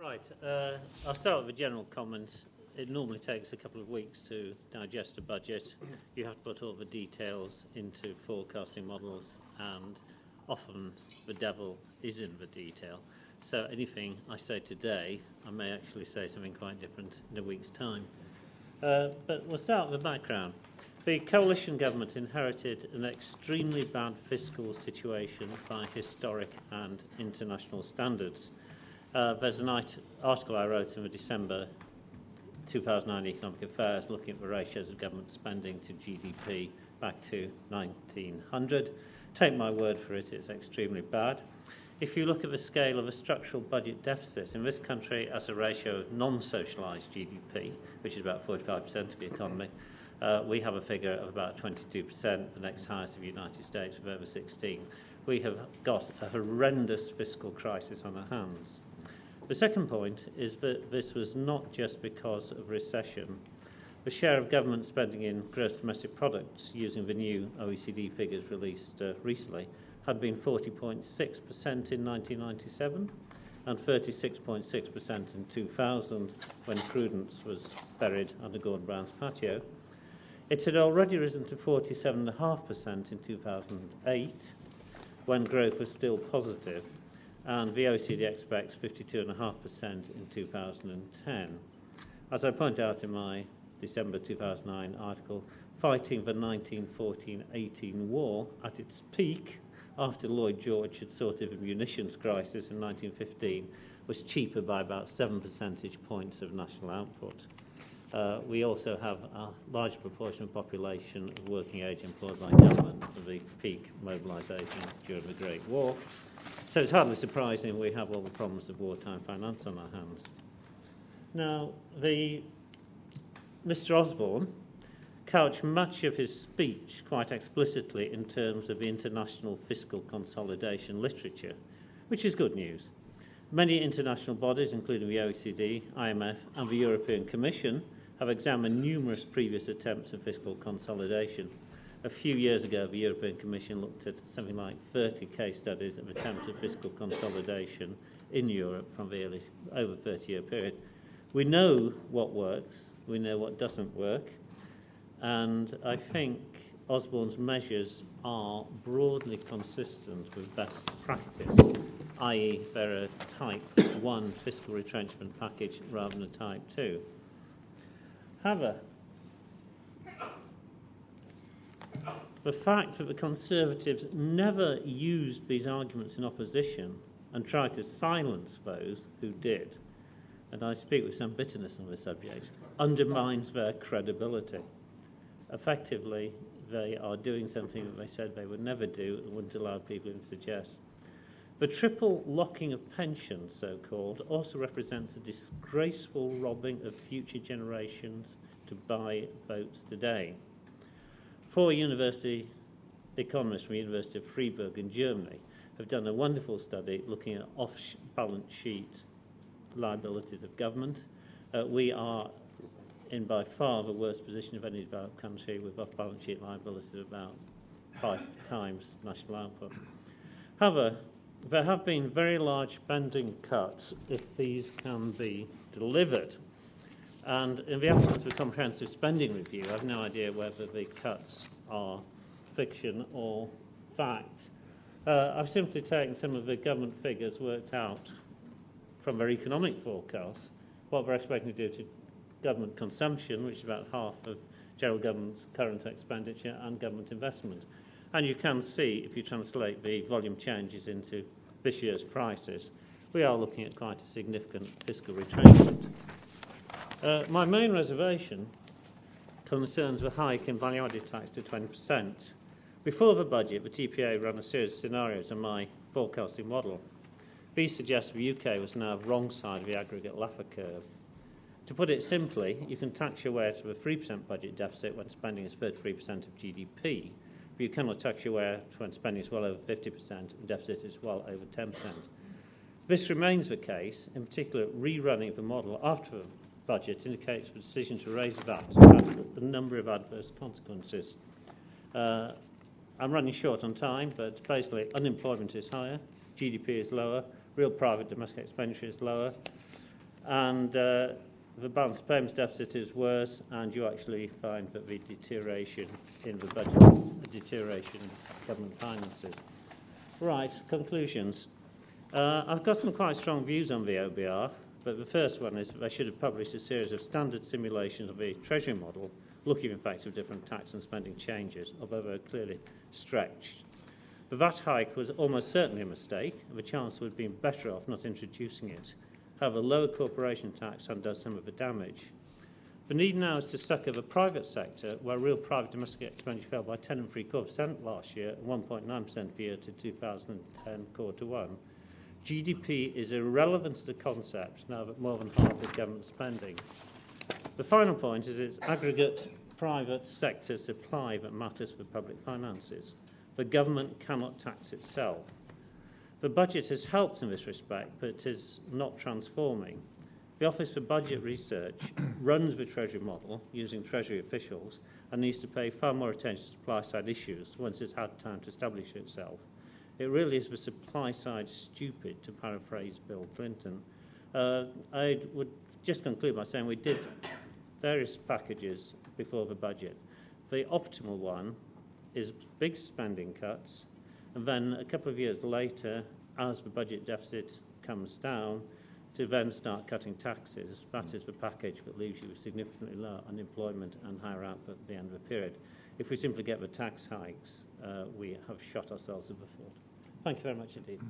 Right, I'll start with a general comment. It normally takes a couple of weeks to digest a budget. You have to put all the details into forecasting models, and often the devil is in the detail. So anything I say today, I may actually say something quite different in a week's time. But we'll start with the background. The coalition government inherited an extremely bad fiscal situation by historic and international standards. There's an article I wrote in the December 2009 Economic Affairs looking at the ratios of government spending to GDP back to 1900. Take my word for it, it's extremely bad. If you look at the scale of a structural budget deficit in this country as a ratio of non-socialised GDP, which is about 45% of the economy, we have a figure of about 22%, the next highest of the United States with over 16. We have got a horrendous fiscal crisis on our hands. The second point is that this was not just because of recession. The share of government spending in gross domestic products, using the new OECD figures released recently, had been 40.6% in 1997 and 36.6% in 2000, when prudence was buried under Gordon Brown's patio. It had already risen to 47.5% in 2008, when growth was still positive, and the OECD expects 52.5% in 2010. As I point out in my December 2009 article, fighting the 1914-18 war at its peak, after Lloyd George had sorted the munitions crisis in 1915, was cheaper by about 7 percentage points of national output. We also have a large proportion of population of working age employed by government for the peak mobilisation during the Great War. So it's hardly surprising we have all the problems of wartime finance on our hands. Now, Mr. Osborne couched much of his speech quite explicitly in terms of the international fiscal consolidation literature, which is good news. Many international bodies, including the OECD, IMF and the European Commission, have examined numerous previous attempts at fiscal consolidation. A few years ago, the European Commission looked at something like 30 case studies of attempts at fiscal consolidation in Europe from the over 30-year period. We know what works, we know what doesn't work, and I think Osborne's measures are broadly consistent with best practice, i.e. they're a type 1 fiscal retrenchment package rather than a type 2. However, the fact that the Conservatives never used these arguments in opposition and tried to silence those who did, and I speak with some bitterness on this subject, undermines their credibility. Effectively, they are doing something that they said they would never do and wouldn't allow people to suggest. The triple locking of pensions, so-called, also represents a disgraceful robbing of future generations to buy votes today. 4 university economists from the University of Freiburg in Germany have done a wonderful study looking at off-balance sheet liabilities of government. We are in by far the worst position of any developed country, with off-balance sheet liabilities of about 5 times national output. However, there have been very large spending cuts if these can be delivered. And in the absence of a comprehensive spending review, I have no idea whether the cuts are fiction or fact. I've simply taken some of the government figures worked out from their economic forecasts, what they're expecting to do to government consumption, which is about half of general government's current expenditure, and government investment. And you can see, if you translate the volume changes into this year's prices, we are looking at quite a significant fiscal retrenchment. My main reservation concerns the hike in value-added tax to 20%. Before the budget, the TPA ran a series of scenarios on my forecasting model. These suggest the UK was now wrong side of the aggregate Laffer curve. To put it simply, you can tax your way out of a 3% budget deficit when spending is 33% of GDP, but you cannot tax your way out when spending is well over 50% and deficit is well over 10%. This remains the case. In particular, rerunning the model after the budget indicates the decision to raise VAT had a number of adverse consequences. I'm running short on time, but basically unemployment is higher, GDP is lower, real private domestic expenditure is lower, And the balance payments deficit is worse, and you actually find that the deterioration in the budget, the deterioration of government finances. Right, conclusions. I've got some quite strong views on the OBR, but the first one is that they should have published a series of standard simulations of the Treasury model, looking in fact at different tax and spending changes, although they're clearly stretched. The VAT hike was almost certainly a mistake, and the Chancellor would have been better off not introducing it. However, lower corporation tax undoes some of the damage. The need now is to succour the private sector, where real private domestic expenditure fell by 10.75% last year and 1.9% for year to 2010 quarter one. GDP is irrelevant to the concept now that more than half is government spending. The final point is it's aggregate private sector supply that matters for public finances. The government cannot tax itself. The budget has helped in this respect, but it is not transforming. The Office for Budget Research runs the Treasury model using Treasury officials and needs to pay far more attention to supply-side issues once it's had time to establish itself. It really is the supply side stupid, to paraphrase Bill Clinton. I would just conclude by saying we did various packages before the budget. The optimal one is big spending cuts, and then a couple of years later, as the budget deficit comes down, to then start cutting taxes. That is the package that leaves you with significantly lower unemployment and higher output at the end of the period. If we simply get the tax hikes, we have shot ourselves in the foot. Thank you very much indeed.